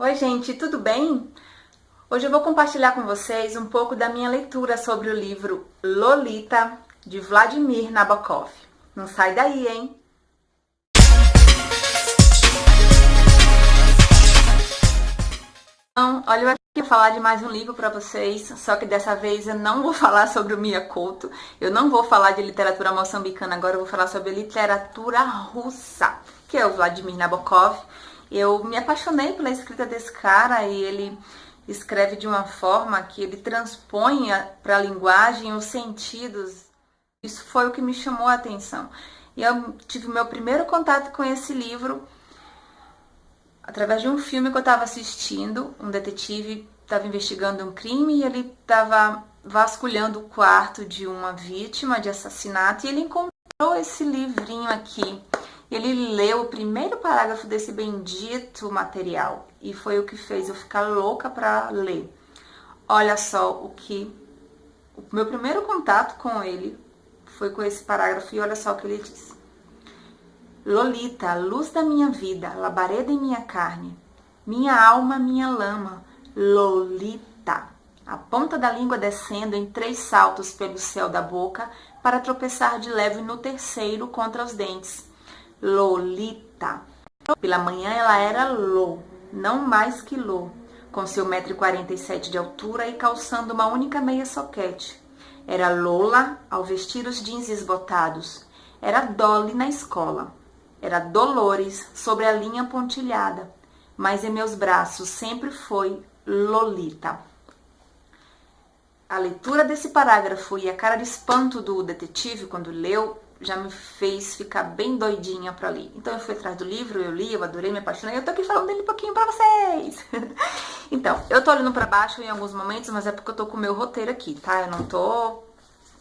Oi, gente, tudo bem? Hoje eu vou compartilhar com vocês um pouco da minha leitura sobre o livro Lolita, de Vladimir Nabokov. Não sai daí, hein? Então, olha, eu aqui vou falar de mais um livro para vocês, só que dessa vez eu não vou falar sobre o Mia Couto, eu não vou falar de literatura moçambicana, agora eu vou falar sobre literatura russa, que é o Vladimir Nabokov. Eu me apaixonei pela escrita desse cara e ele escreve de uma forma que ele transpõe para a linguagem os sentidos. Isso foi o que me chamou a atenção. E eu tive o meu primeiro contato com esse livro através de um filme que eu estava assistindo. Um detetive estava investigando um crime e ele estava vasculhando o quarto de uma vítima de assassinato e ele encontrou esse livrinho aqui. Ele leu o primeiro parágrafo desse bendito material e foi o que fez eu ficar louca para ler. Olha só o meu primeiro contato com ele foi com esse parágrafo e olha só o que ele diz. Lolita, luz da minha vida, labareda em minha carne, minha alma, minha lama, Lolita. A ponta da língua descendo em 3 saltos pelo céu da boca para tropeçar de leve no terceiro contra os dentes. Lolita. Pela manhã ela era Lô, não mais que Lô, com seu 1,47 m de altura e calçando uma única meia soquete. Era Lola ao vestir os jeans esbotados. Era Dolly na escola. Era Dolores sobre a linha pontilhada. Mas em meus braços sempre foi Lolita. A leitura desse parágrafo e a cara de espanto do detetive quando leu já me fez ficar bem doidinha pra ler. Então eu fui atrás do livro, eu li, eu adorei, me apaixonei. Eu tô aqui falando dele um pouquinho pra vocês. Então, eu tô olhando pra baixo em alguns momentos, mas é porque eu tô com o meu roteiro aqui, tá? Eu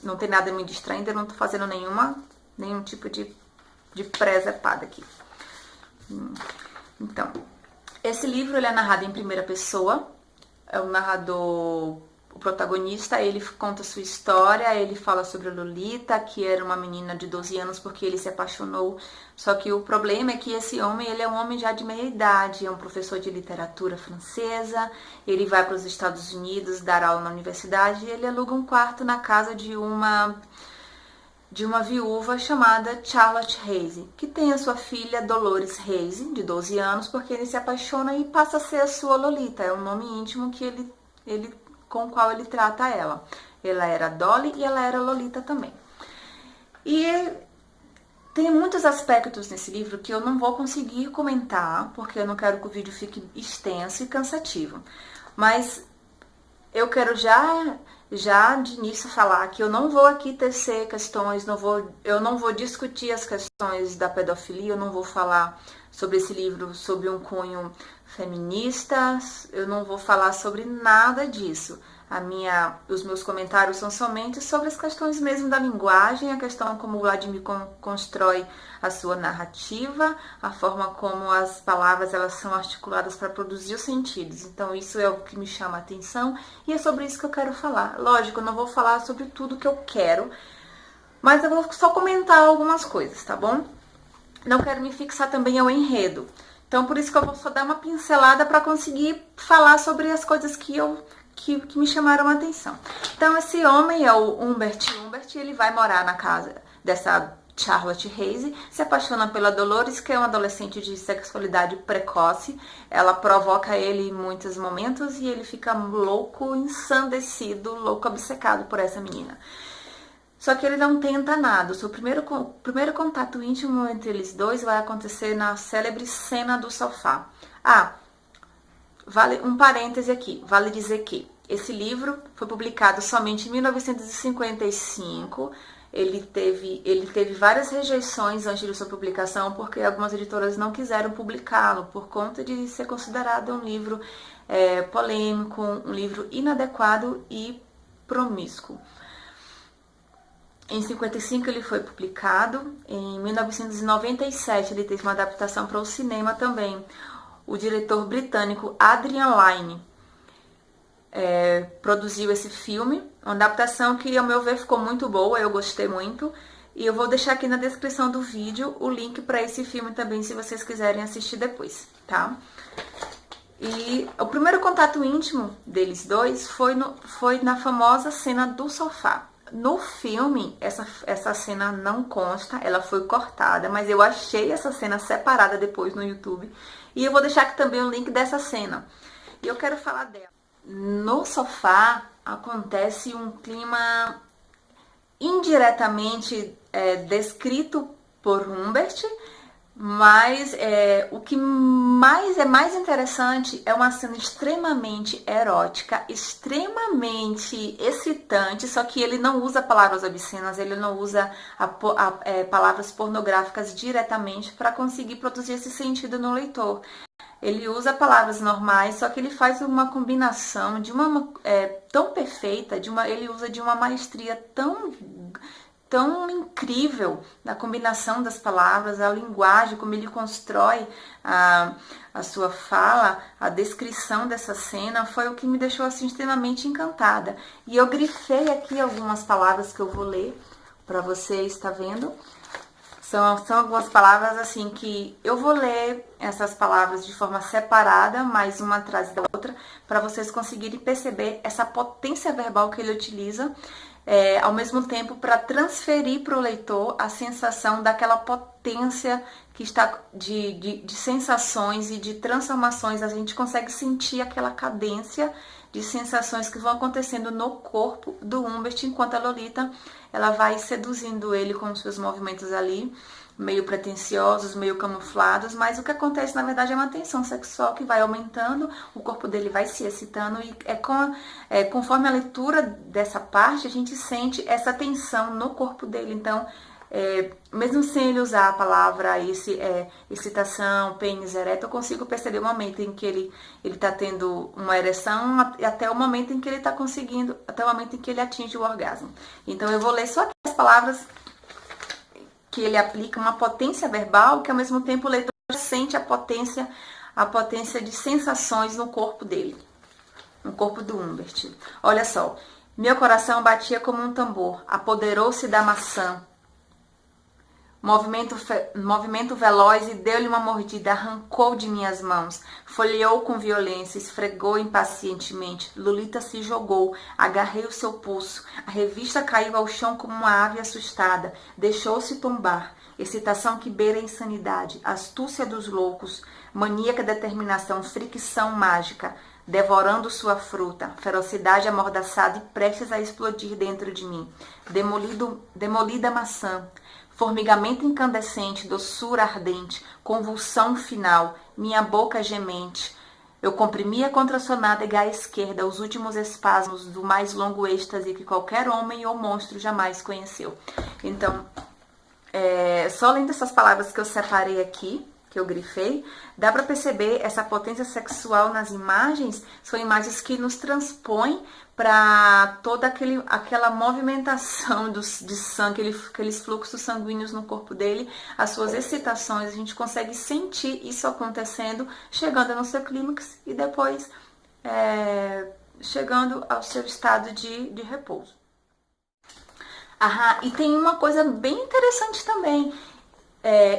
não tem nada me distraindo, eu não tô fazendo nenhum tipo de presepada aqui. Então, esse livro ele é narrado em primeira pessoa. É o narrador, o protagonista, ele conta sua história, ele fala sobre a Lolita, que era uma menina de 12 anos porque ele se apaixonou. Só que o problema é que esse homem, ele é um homem já de meia idade, é um professor de literatura francesa, ele vai para os Estados Unidos dar aula na universidade e ele aluga um quarto na casa de uma viúva chamada Charlotte Haze, que tem a sua filha Dolores Haze, de 12 anos, porque ele se apaixona e passa a ser a sua Lolita, é um nome íntimo que com o qual ele trata ela. Ela era Dolly e ela era Lolita também. E tem muitos aspectos nesse livro que eu não vou conseguir comentar, porque eu não quero que o vídeo fique extenso e cansativo. Mas eu quero já de início falar que eu não vou aqui tecer questões, eu não vou discutir as questões da pedofilia, eu não vou falar sobre esse livro sob um cunho feminista, eu não vou falar sobre nada disso. Os meus comentários são somente sobre as questões mesmo da linguagem, a questão como o Vladimir constrói a sua narrativa, a forma como as palavras elas são articuladas para produzir os sentidos. Então isso é o que me chama a atenção e é sobre isso que eu quero falar. Lógico, eu não vou falar sobre tudo que eu quero, mas eu vou só comentar algumas coisas, tá bom? Não quero me fixar também ao enredo. Então por isso que eu vou só dar uma pincelada para conseguir falar sobre as coisas que me chamaram a atenção. Então, esse homem é o Humbert. Ele vai morar na casa dessa Charlotte Haze, se apaixona pela Dolores, que é uma adolescente de sexualidade precoce. Ela provoca ele em muitos momentos e ele fica louco, ensandecido, louco, obcecado por essa menina. Só que ele não tenta nada. O seu primeiro contato íntimo entre eles dois vai acontecer na célebre cena do sofá. Vale um parêntese aqui, vale dizer que esse livro foi publicado somente em 1955, ele teve várias rejeições antes de sua publicação, porque algumas editoras não quiseram publicá-lo, por conta de ser considerado um livro polêmico, um livro inadequado e promíscuo. Em 55 ele foi publicado, em 1997 ele teve uma adaptação para o cinema também. O diretor britânico Adrian Lyne produziu esse filme, uma adaptação que, ao meu ver, ficou muito boa, eu gostei muito. E eu vou deixar aqui na descrição do vídeo o link para esse filme também, se vocês quiserem assistir depois, tá? E o primeiro contato íntimo deles dois foi na famosa cena do sofá. No filme, essa cena não consta, ela foi cortada, mas eu achei essa cena separada depois no YouTube. E eu vou deixar aqui também o link dessa cena. E eu quero falar dela. No sofá acontece um clima indiretamente descrito por Humbert, mas o que é mais interessante é uma cena extremamente erótica, extremamente excitante, só que ele não usa palavras obscenas, ele não usa palavras pornográficas diretamente para conseguir produzir esse sentido no leitor. Ele usa palavras normais, só que ele faz uma combinação de uma tão perfeita, ele usa de uma maestria tão incrível na combinação das palavras, a linguagem, como ele constrói a sua fala, a descrição dessa cena, foi o que me deixou assim extremamente encantada. E eu grifei aqui algumas palavras que eu vou ler para vocês, tá vendo? São algumas palavras assim que eu vou ler essas palavras de forma separada, mais uma atrás da outra, para vocês conseguirem perceber essa potência verbal que ele utiliza, ao mesmo tempo para transferir para o leitor a sensação daquela potência que está de sensações e de transformações. A gente consegue sentir aquela cadência de sensações que vão acontecendo no corpo do Humbert, enquanto a Lolita ela vai seduzindo ele com os seus movimentos ali, meio pretensiosos, meio camuflados, mas o que acontece na verdade é uma tensão sexual que vai aumentando, o corpo dele vai se excitando e conforme a leitura dessa parte a gente sente essa tensão no corpo dele. Então, mesmo sem ele usar a palavra excitação, pênis ereto, eu consigo perceber o momento em que ele está tendo uma ereção até o momento em que ele está conseguindo, até o momento em que ele atinge o orgasmo. Então eu vou ler só as palavras que ele aplica, uma potência verbal, que ao mesmo tempo o leitor sente a potência de sensações no corpo dele, no corpo do Humbert. Olha só, meu coração batia como um tambor, apoderou-se da maçã, movimento veloz e deu-lhe uma mordida, arrancou de minhas mãos, folheou com violência, esfregou impacientemente. Lolita se jogou, agarrei o seu pulso. A revista caiu ao chão como uma ave assustada, deixou-se tombar. Excitação que beira a insanidade, astúcia dos loucos, maníaca determinação, fricção mágica, devorando sua fruta, ferocidade amordaçada e prestes a explodir dentro de mim. Demolida maçã, formigamento incandescente, doçura ardente, convulsão final, minha boca gemente. Eu comprimia contra a sua nádega à esquerda os últimos espasmos do mais longo êxtase que qualquer homem ou monstro jamais conheceu. Então, só lendo essas palavras que eu separei aqui, que eu grifei, dá para perceber essa potência sexual nas imagens. São imagens que nos transpõem para toda aquela movimentação de sangue, aqueles fluxos sanguíneos no corpo dele, as suas excitações. A gente consegue sentir isso acontecendo, chegando no seu clímax e depois chegando ao seu estado de repouso. E tem uma coisa bem interessante também.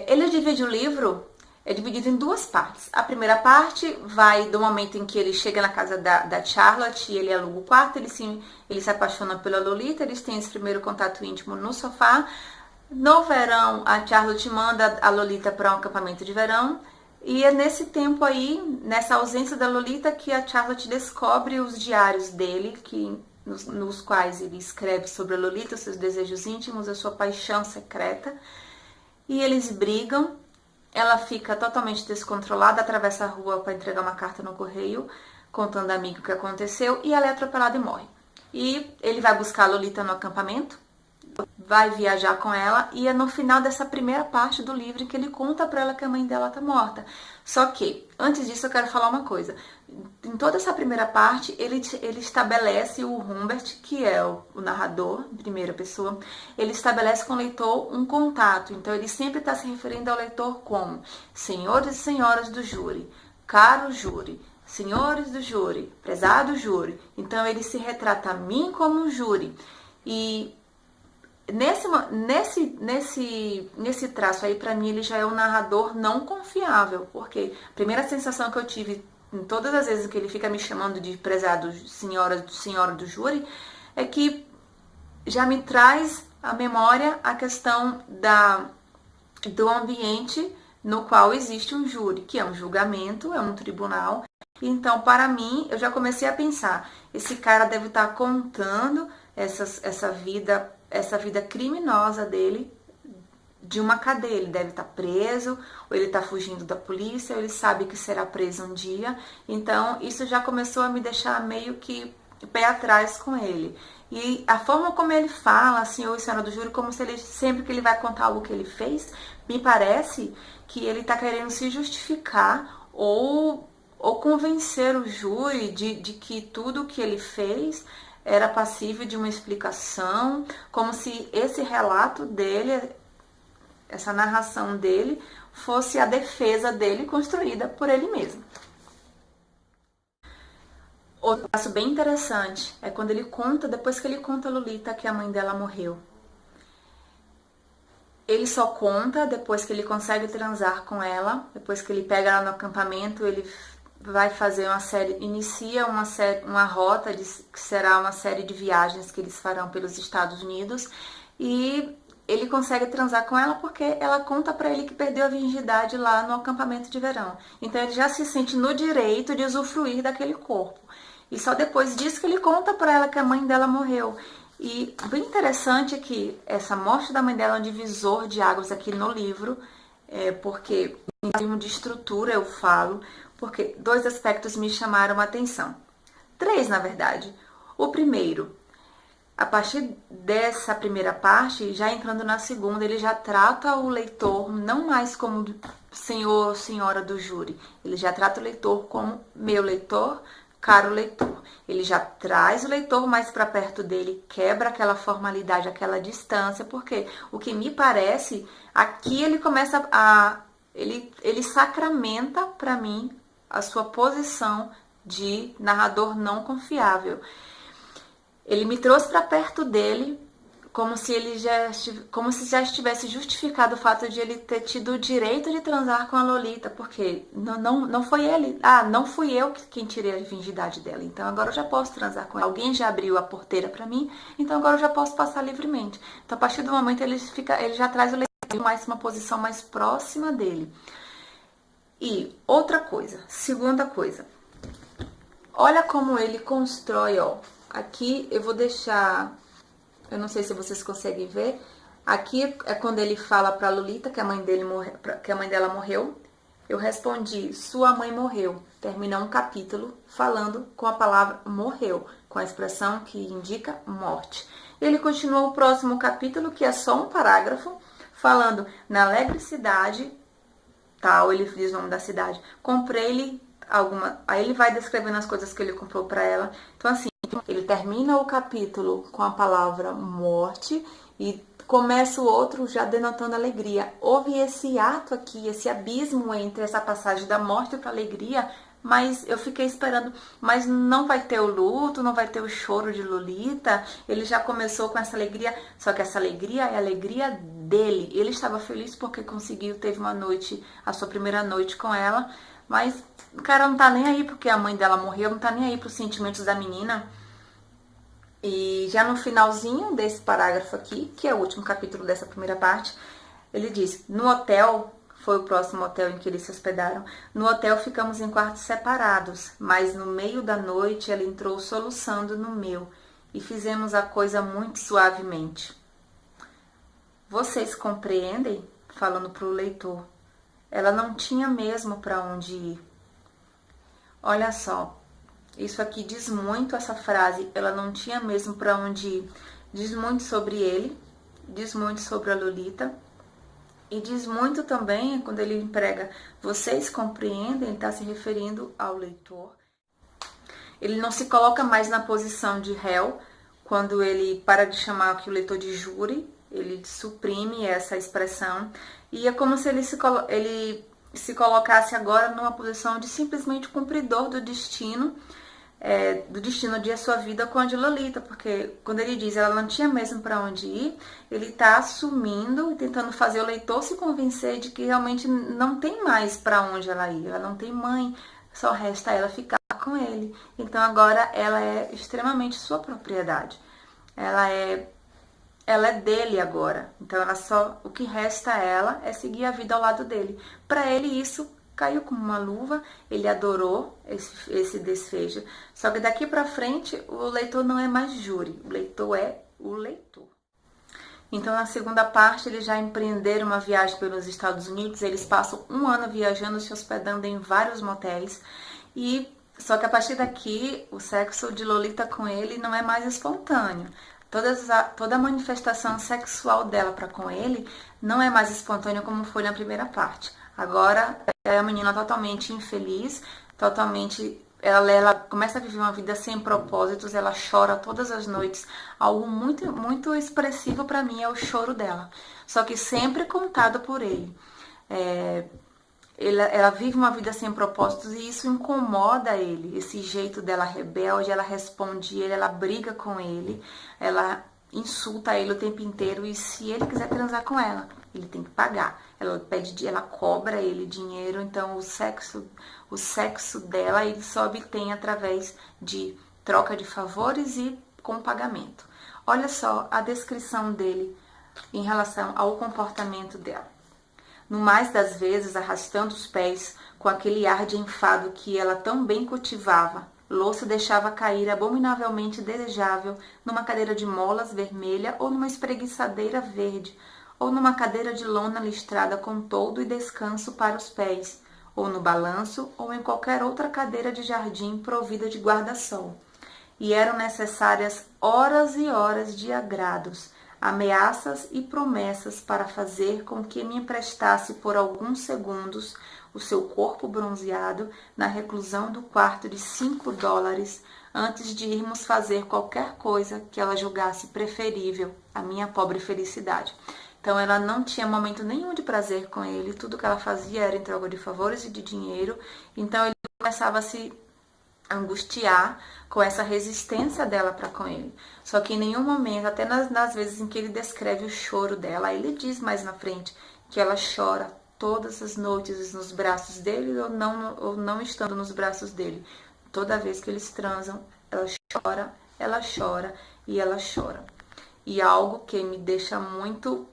Ele divide o livro, é dividido em duas partes. A primeira parte vai do momento em que ele chega na casa da Charlotte e ele aluga o quarto, ele se apaixona pela Lolita, eles têm esse primeiro contato íntimo no sofá. No verão, a Charlotte manda a Lolita para um acampamento de verão, e é nesse tempo aí, nessa ausência da Lolita, que a Charlotte descobre os diários dele, nos quais ele escreve sobre a Lolita, seus desejos íntimos, a sua paixão secreta. E eles brigam, ela fica totalmente descontrolada, atravessa a rua para entregar uma carta no correio, contando a amigo o que aconteceu, e ela é atropelada e morre. E ele vai buscar a Lolita no acampamento, vai viajar com ela, e é no final dessa primeira parte do livro que ele conta para ela que a mãe dela tá morta. Só que, antes disso, eu quero falar uma coisa. Em toda essa primeira parte, ele estabelece, o Humbert, que é o narrador, em primeira pessoa, ele estabelece com o leitor um contato. Então, ele sempre está se referindo ao leitor como senhores e senhoras do júri, caro júri, senhores do júri, prezado júri. Então, ele se retrata a mim como um júri. E nesse traço aí, para mim, ele já é um narrador não confiável, porque a primeira sensação que eu tive em todas as vezes que ele fica me chamando de prezado senhora do júri, é que já me traz à memória a questão do ambiente no qual existe um júri, que é um julgamento, é um tribunal. Então, para mim, eu já comecei a pensar, esse cara deve estar contando essa vida criminosa dele de uma cadeia. Ele deve estar preso, ou ele está fugindo da polícia, ou ele sabe que será preso um dia. Então, isso já começou a me deixar meio que pé atrás com ele. E a forma como ele fala, senhor e senhora do júri, como se ele, sempre que ele vai contar algo que ele fez, me parece que ele está querendo se justificar ou convencer o júri de que tudo que ele fez era passível de uma explicação, como se esse relato dele, essa narração dele, fosse a defesa dele construída por ele mesmo. Outro passo bem interessante é quando ele conta, depois que ele conta a Lolita que a mãe dela morreu. Ele só conta depois que ele consegue transar com ela, depois que ele pega ela no acampamento, ele vai fazer uma série, inicia uma rota que será uma série de viagens que eles farão pelos Estados Unidos, e ele consegue transar com ela porque ela conta pra ele que perdeu a virgindade lá no acampamento de verão. Então ele já se sente no direito de usufruir daquele corpo. E só depois disso que ele conta pra ela que a mãe dela morreu. E bem interessante é que essa morte da mãe dela é um divisor de águas aqui no livro, porque em termos de estrutura eu falo, porque 2 aspectos me chamaram a atenção. 3, na verdade. O primeiro, a partir dessa primeira parte, já entrando na segunda, ele já trata o leitor não mais como senhor ou senhora do júri. Ele já trata o leitor como meu leitor, caro leitor. Ele já traz o leitor mais para perto dele, quebra aquela formalidade, aquela distância, porque o que me parece, aqui ele começa ele sacramenta para mim a sua posição de narrador não confiável. Ele me trouxe para perto dele como se já estivesse justificado o fato de ele ter tido o direito de transar com a Lolita, porque não foi ele. Não fui eu quem tirei a virgindade dela, então agora eu já posso transar com ela. Alguém já abriu a porteira para mim, então agora eu já posso passar livremente. Então a partir do momento ele já traz o leitor mais uma posição mais próxima dele. E outra coisa, segunda coisa, olha como ele constrói, ó. Aqui eu vou deixar, eu não sei se vocês conseguem ver. Aqui é quando ele fala para Lolita que a mãe dela morreu. Eu respondi, sua mãe morreu. Termina um capítulo falando com a palavra morreu, com a expressão que indica morte. Ele continua o próximo capítulo, que é só um parágrafo, falando na alegre cidade, tal, ele diz o nome da cidade. Comprei-lhe alguma. Aí ele vai descrevendo as coisas que ele comprou para ela. Então assim, ele termina o capítulo com a palavra morte e começa o outro já denotando alegria. Houve esse ato aqui, esse abismo entre essa passagem da morte para a alegria, mas eu fiquei esperando, mas não vai ter o luto, não vai ter o choro de Lolita. Ele já começou com essa alegria, só que essa alegria é a alegria dele. Ele estava feliz porque teve uma noite, a sua primeira noite com ela, mas o cara não tá nem aí porque a mãe dela morreu, não tá nem aí pros sentimentos da menina. E já no finalzinho desse parágrafo aqui, que é o último capítulo dessa primeira parte, ele diz, no hotel, foi o próximo hotel em que eles se hospedaram, no hotel ficamos em quartos separados, mas no meio da noite ela entrou soluçando no meu e fizemos a coisa muito suavemente. Vocês compreendem? Falando pro leitor. Ela não tinha mesmo para onde ir. Olha só. Isso aqui diz muito, essa frase, ela não tinha mesmo para onde ir. Diz muito sobre ele, diz muito sobre a Lolita, e diz muito também, quando ele emprega, vocês compreendem, ele está se referindo ao leitor. Ele não se coloca mais na posição de réu, quando ele para de chamar aqui o leitor de júri, ele suprime essa expressão, e é como se ele se colocasse agora numa posição de simplesmente cumpridor do destino de sua vida com a de Lolita, porque quando ele diz ela não tinha mesmo para onde ir, ele está assumindo e tentando fazer o leitor se convencer de que realmente não tem mais para onde ela ir, ela não tem mãe, só resta ela ficar com ele. Então agora ela é extremamente sua propriedade. Ela é dele agora. Então o que resta a ela é seguir a vida ao lado dele. Para ele isso caiu como uma luva, ele adorou esse desfecho. Só que daqui para frente o leitor não é mais júri, o leitor é o leitor. Então, na segunda parte, eles já empreenderam uma viagem pelos Estados Unidos. Eles passam um ano viajando, se hospedando em vários motéis. Só que a partir daqui, o sexo de Lolita com ele não é mais espontâneo. Toda a manifestação sexual dela para com ele não é mais espontânea como foi na primeira parte. Agora, é uma menina totalmente infeliz, totalmente... Ela começa a viver uma vida sem propósitos, ela chora todas as noites. Algo muito, muito expressivo para mim é o choro dela. Só que sempre contado por ele. Ela vive uma vida sem propósitos e isso incomoda ele. Esse jeito dela rebelde, ela responde ele, ela briga com ele, ela insulta ele o tempo inteiro e se ele quiser transar com ela, ele tem que pagar. Ela cobra ele dinheiro, então o sexo dela ele só obtém através de troca de favores e com pagamento. Olha só a descrição dele em relação ao comportamento dela. No mais das vezes, arrastando os pés, com aquele ar de enfado que ela tão bem cultivava, Lô se deixava cair abominavelmente desejável numa cadeira de molas vermelha ou numa espreguiçadeira verde, ou numa cadeira de lona listrada com toldo e descanso para os pés, ou no balanço, ou em qualquer outra cadeira de jardim provida de guarda-sol. E eram necessárias horas e horas de agrados, ameaças e promessas para fazer com que me emprestasse por alguns segundos o seu corpo bronzeado na reclusão do quarto de $5 antes de irmos fazer qualquer coisa que ela julgasse preferível à minha pobre felicidade. Então ela não tinha momento nenhum de prazer com ele, tudo que ela fazia era em troca de favores e de dinheiro, então ele começava a se angustiar com essa resistência dela para com ele. Só que em nenhum momento, até nas vezes em que ele descreve o choro dela, ele diz mais na frente que ela chora todas as noites nos braços dele ou não estando nos braços dele. Toda vez que eles transam, ela chora e ela chora. E algo que me deixa muito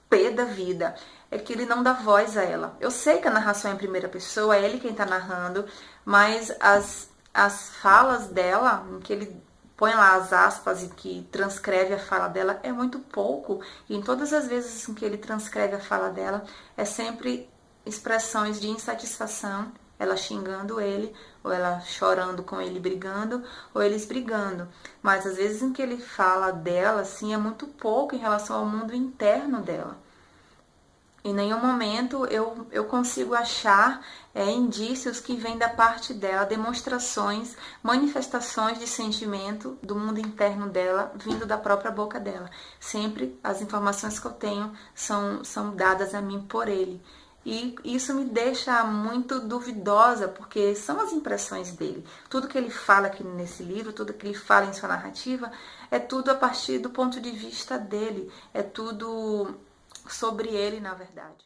pé da vida é que ele não dá voz a ela. Eu sei que a narração é em primeira pessoa, é ele quem está narrando, mas as falas dela, em que ele põe lá as aspas e que transcreve a fala dela, é muito pouco. E em todas as vezes em que ele transcreve a fala dela, é sempre expressões de insatisfação, ela xingando ele, ou ela chorando com ele brigando, ou eles brigando. Mas às vezes em que ele fala dela, assim, é muito pouco em relação ao mundo interno dela. Em nenhum momento eu consigo achar indícios que vêm da parte dela, demonstrações, manifestações de sentimento do mundo interno dela, vindo da própria boca dela. Sempre as informações que eu tenho são dadas a mim por ele. E isso me deixa muito duvidosa, porque são as impressões dele. Tudo que ele fala aqui nesse livro, tudo que ele fala em sua narrativa, é tudo a partir do ponto de vista dele. É tudo sobre ele, na verdade.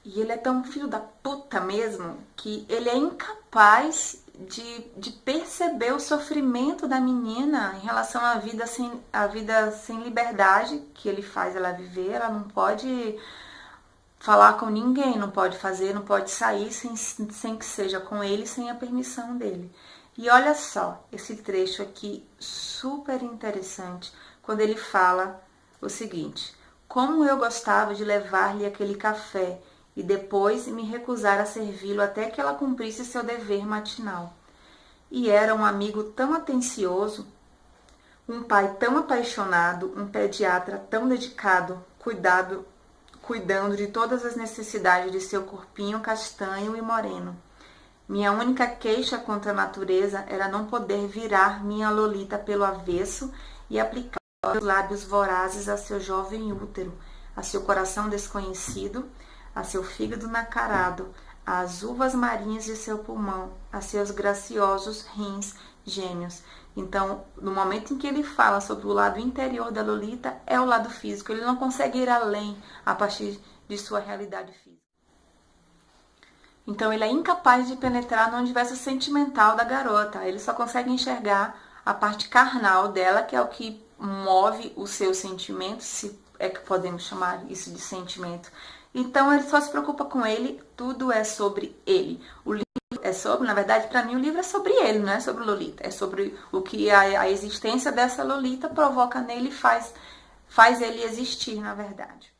E ele é tão filho da puta mesmo, que ele é incapaz de perceber o sofrimento da menina em relação à vida sem liberdade que ele faz ela viver. Ela não pode falar com ninguém, não pode fazer, não pode sair sem que seja com ele, sem a permissão dele. E olha só esse trecho aqui super interessante, quando ele fala o seguinte: como eu gostava de levar-lhe aquele café e depois me recusar a servi-lo até que ela cumprisse seu dever matinal. E era um amigo tão atencioso, um pai tão apaixonado, um pediatra tão dedicado, cuidando de todas as necessidades de seu corpinho castanho e moreno. Minha única queixa contra a natureza era não poder virar minha Lolita pelo avesso e aplicar os lábios vorazes a seu jovem útero, a seu coração desconhecido, a seu fígado nacarado, às uvas marinhas de seu pulmão, a seus graciosos rins gêmeos. Então, no momento em que ele fala sobre o lado interior da Lolita, é o lado físico. Ele não consegue ir além a partir de sua realidade física. Então ele é incapaz de penetrar no universo sentimental da garota. Ele só consegue enxergar a parte carnal dela, que é o que move os seus sentimentos, se é que podemos chamar isso de sentimento. Então ele só se preocupa com ele, tudo é sobre ele. O livro é sobre, na verdade, para mim o livro é sobre ele, não é sobre Lolita. É sobre o que a existência dessa Lolita provoca nele e faz ele existir, na verdade.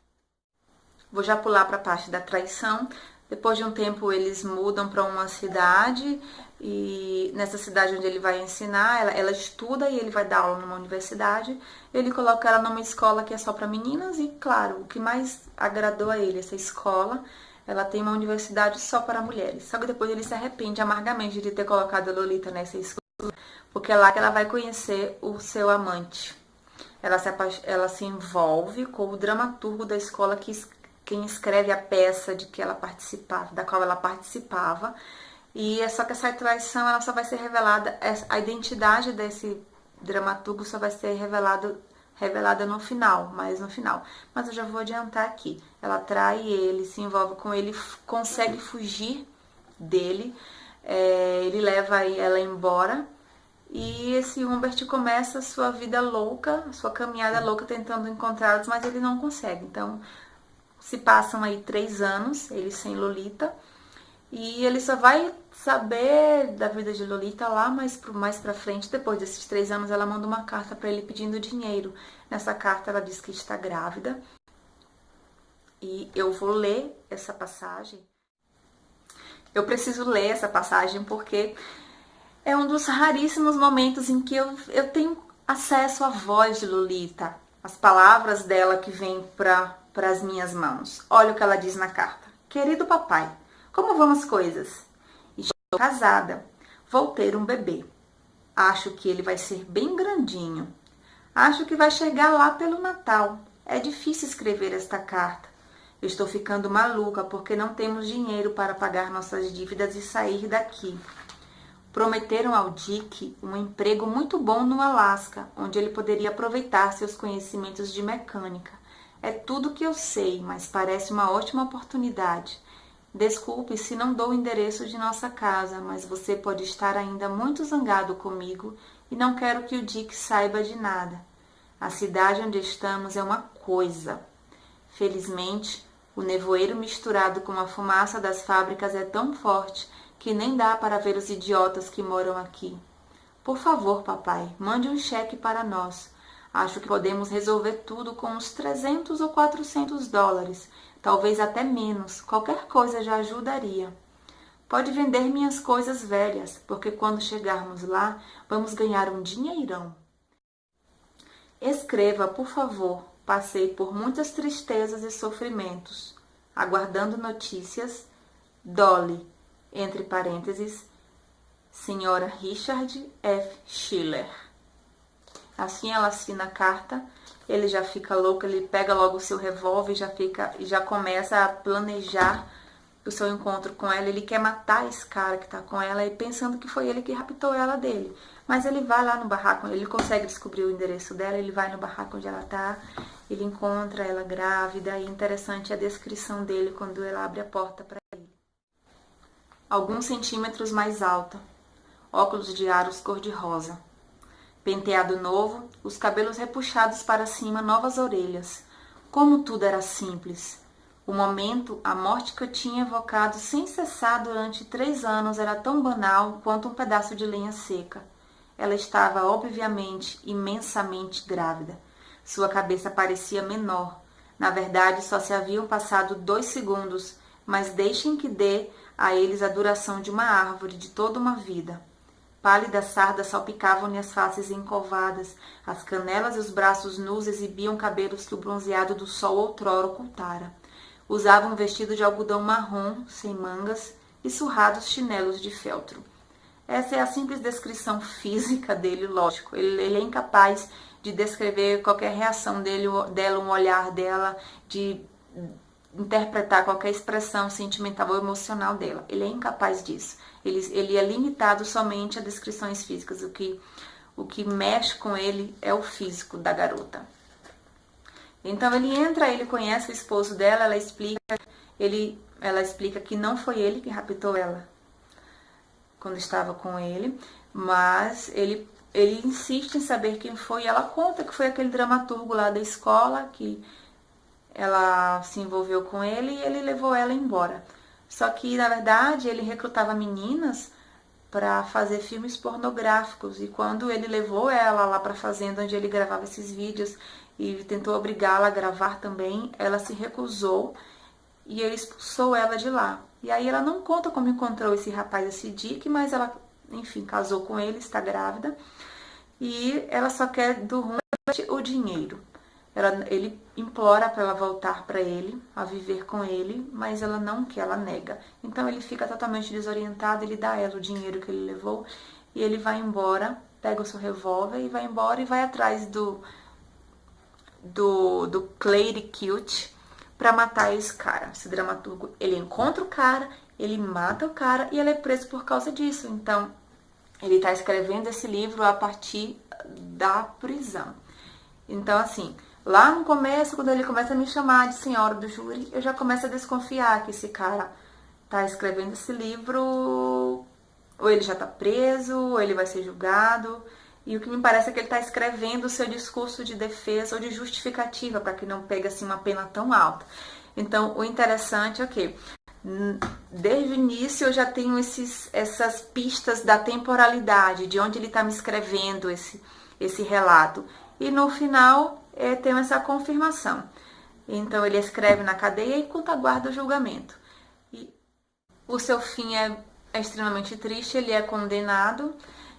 Vou já pular para a parte da traição. Depois de um tempo eles mudam para uma cidade e nessa cidade onde ele vai ensinar, ela estuda e ele vai dar aula numa universidade. Ele coloca ela numa escola que é só para meninas e, claro, o que mais agradou a ele, essa escola, ela tem uma universidade só para mulheres. Só que depois ele se arrepende amargamente de ter colocado a Lolita nessa escola, porque é lá que ela vai conhecer o seu amante. Ela se envolve com o dramaturgo da escola quem escreve a peça de que ela participava, da qual ela participava, e é só que essa traição ela só vai ser revelada, a identidade desse dramaturgo só vai ser revelada no final, no final. Mas eu já vou adiantar aqui. Ela trai ele, se envolve com ele, consegue fugir dele, ele leva ela embora, e esse Humbert começa a sua vida louca, a sua caminhada louca tentando encontrá-los, mas ele não consegue. Então, se passam aí 3 anos, ele sem Lolita, e ele só vai saber da vida de Lolita lá mais pra frente. Depois desses 3 anos, ela manda uma carta para ele pedindo dinheiro. Nessa carta, ela diz que está grávida, e eu vou ler essa passagem. Eu preciso ler essa passagem porque é um dos raríssimos momentos em que eu tenho acesso à voz de Lolita, as palavras dela que vêm para as minhas mãos. Olha o que ela diz na carta. Querido papai, como vão as coisas? Estou casada. Vou ter um bebê. Acho que ele vai ser bem grandinho. Acho que vai chegar lá pelo Natal. É difícil escrever esta carta. Eu estou ficando maluca porque não temos dinheiro para pagar nossas dívidas e sair daqui. Prometeram ao Dick um emprego muito bom no Alasca, onde ele poderia aproveitar seus conhecimentos de mecânica. É tudo que eu sei, mas parece uma ótima oportunidade. Desculpe se não dou o endereço de nossa casa, mas você pode estar ainda muito zangado comigo e não quero que o Dick saiba de nada. A cidade onde estamos é uma coisa. Felizmente, o nevoeiro misturado com a fumaça das fábricas é tão forte que nem dá para ver os idiotas que moram aqui. Por favor, papai, mande um cheque para nós. Acho que podemos resolver tudo com uns 300 ou 400 dólares, talvez até menos. Qualquer coisa já ajudaria. Pode vender minhas coisas velhas, porque quando chegarmos lá, vamos ganhar um dinheirão. Escreva, por favor. Passei por muitas tristezas e sofrimentos. Aguardando notícias. Dolly, entre parênteses, Senhora Richard F. Schiller. Assim ela assina a carta, ele já fica louco, ele pega logo o seu revólver e já começa a planejar o seu encontro com ela. Ele quer matar esse cara que tá com ela, e pensando que foi ele que raptou ela dele. Mas ele vai lá no barraco, ele consegue descobrir o endereço dela, ele vai no barraco onde ela tá, ele encontra ela grávida, e interessante a descrição dele quando ela abre a porta para ele. Alguns centímetros mais alta, óculos de aros cor-de-rosa. Penteado novo, os cabelos repuxados para cima, novas orelhas. Como tudo era simples. O momento, a morte que eu tinha evocado sem cessar durante 3 anos era tão banal quanto um pedaço de lenha seca. Ela estava, obviamente, imensamente grávida. Sua cabeça parecia menor. Na verdade, só se haviam passado 2 segundos, mas deixem que dê a eles a duração de uma árvore, de toda uma vida. Pálidas sardas salpicavam-lhe as faces encovadas, as canelas e os braços nus exibiam cabelos que o bronzeado do sol outrora ocultara. Usava um vestido de algodão marrom, sem mangas, e surrados chinelos de feltro. Essa é a simples descrição física dele, lógico. Ele é incapaz de descrever qualquer reação dela, um olhar dela, de interpretar qualquer expressão sentimental ou emocional dela. Ele é incapaz disso. Ele é limitado somente a descrições físicas. O que mexe com ele é o físico da garota. Então ele entra, ele conhece o esposo dela, ela explica, ele ela explica que não foi ele que raptou ela quando estava com ele, mas ele insiste em saber quem foi, e ela conta que foi aquele dramaturgo lá da escola, que ela se envolveu com ele e ele levou ela embora. Só que, na verdade, ele recrutava meninas para fazer filmes pornográficos, e quando ele levou ela lá para a fazenda onde ele gravava esses vídeos e tentou obrigá-la a gravar também, ela se recusou e ele expulsou ela de lá. E aí ela não conta como encontrou esse rapaz, esse Dick, mas ela, enfim, casou com ele, está grávida, e ela só quer do Humbert o dinheiro. Ele implora para ela voltar para ele, a viver com ele, mas ela não quer, ela nega. Então ele fica totalmente desorientado, ele dá a ela o dinheiro que ele levou e ele vai embora, pega o seu revólver e vai embora e vai atrás do Clay Cute para matar esse cara, esse dramaturgo. Ele encontra o cara, ele mata o cara e ele é preso por causa disso. Então ele está escrevendo esse livro a partir da prisão. Então, assim, lá no começo, quando ele começa a me chamar de senhora do júri, eu já começo a desconfiar que esse cara tá escrevendo esse livro, ou ele já tá preso, ou ele vai ser julgado. E o que me parece é que ele tá escrevendo o seu discurso de defesa ou de justificativa, para que não pegue assim uma pena tão alta. Então, o interessante é que desde o início eu já tenho essas pistas da temporalidade, de onde ele tá me escrevendo esse relato. E no final, tem essa confirmação. Então, ele escreve na cadeia enquanto aguarda o julgamento. E o seu fim é extremamente triste, ele é condenado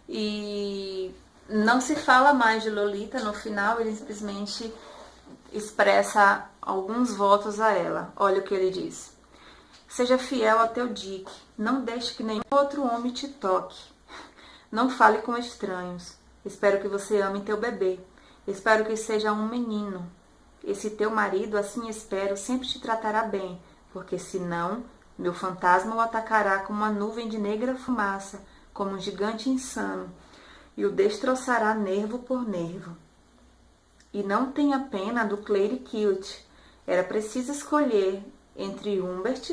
e não se fala mais de Lolita. No final, ele simplesmente expressa alguns votos a ela. Olha o que ele diz. Seja fiel ao teu Dick. Não deixe que nenhum outro homem te toque. Não fale com estranhos. Espero que você ame teu bebê. Espero que seja um menino. Esse teu marido, assim espero, sempre te tratará bem, porque senão, meu fantasma o atacará como uma nuvem de negra fumaça, como um gigante insano, e o destroçará nervo por nervo. E não tenha pena do Clay Cute. Era preciso escolher entre Humbert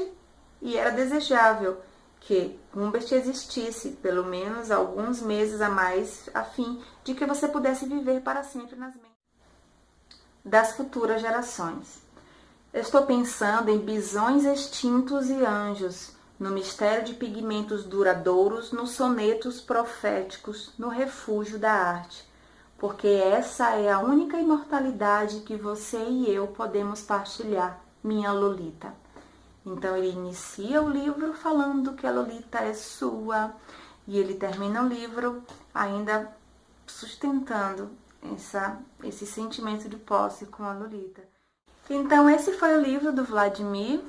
e era desejável que Humbert existisse pelo menos alguns meses a mais, a fim de que você pudesse viver para sempre nas mentes das futuras gerações. Estou pensando em bisões extintos e anjos, no mistério de pigmentos duradouros, nos sonetos proféticos, no refúgio da arte, porque essa é a única imortalidade que você e eu podemos partilhar, minha Lolita. Então ele inicia o livro falando que a Lolita é sua, e ele termina o livro ainda sustentando esse sentimento de posse com a Lolita. Então esse foi o livro do Vladimir,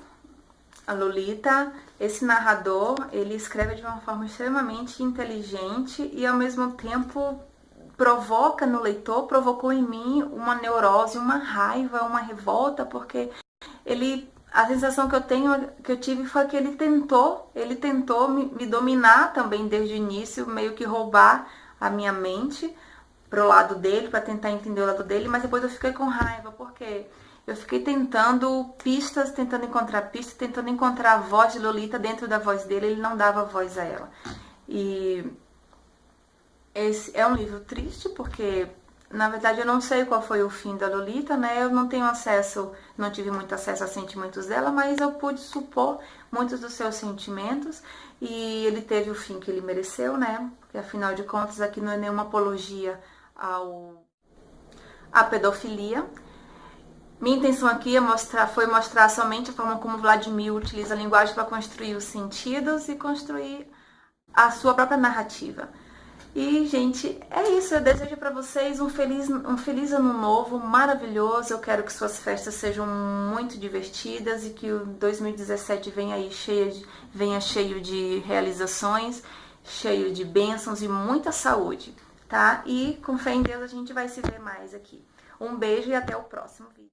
a Lolita. Esse narrador, ele escreve de uma forma extremamente inteligente e ao mesmo tempo provoca no leitor, provocou em mim uma neurose, uma raiva, uma revolta, porque a sensação que eu tive foi que ele tentou me dominar também desde o início, meio que roubar a minha mente pro lado dele, para tentar entender o lado dele, mas depois eu fiquei com raiva, porque eu fiquei tentando encontrar pistas, tentando encontrar a voz de Lolita dentro da voz dele, ele não dava voz a ela. E esse é um livro triste, porque na verdade eu não sei qual foi o fim da Lolita, né? Eu não tive muito acesso aos sentimentos dela, mas eu pude supor muitos dos seus sentimentos, e ele teve o fim que ele mereceu, né? Porque afinal de contas aqui não é nenhuma apologia à pedofilia. Minha intenção aqui foi mostrar somente a forma como Vladimir utiliza a linguagem para construir os sentidos e construir a sua própria narrativa. E, gente, é isso. Eu desejo para vocês um feliz ano novo, maravilhoso. Eu quero que suas festas sejam muito divertidas e que o 2017 venha aí cheio de realizações, cheio de bênçãos e muita saúde, tá? E com fé em Deus a gente vai se ver mais aqui. Um beijo e até o próximo vídeo.